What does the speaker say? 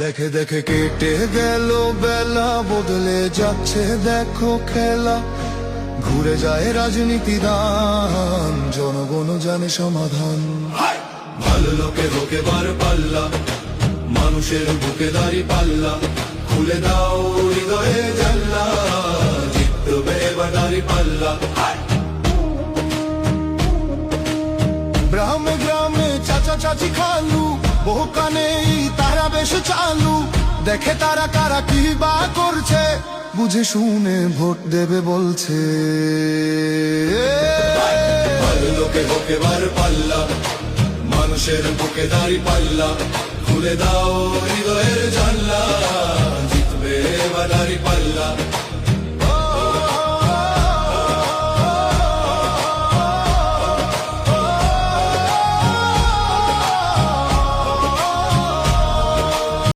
দেখে দেখে কেটে গেল বেলা, বদলে যাচ্ছে দেখো খেলা। ঘুরে যায় রাজনীতি দান, জনগণ জানে সমাধান। ভালো লোকে হোকে বার পাল্লা, মানুষের বুকে দাঁড়ি পাল্লা। খুলে দাও হৃদয়ে জানলা, জিতবে এবার দাঁড়ি পাল্লা। গ্রামে গ্রামে চাচা চাচি খালু, বহু কানেই তারা বেশ চালু। দেখে তারা কারা কি বা করছে, বুঝে শুনে ভোট দেবে বলছে। ভালো লোকে হোকে বার পাল্লা, মানুষের বুকে দাঁড়ি পাল্লা। খুলে দাও হৃদয়ে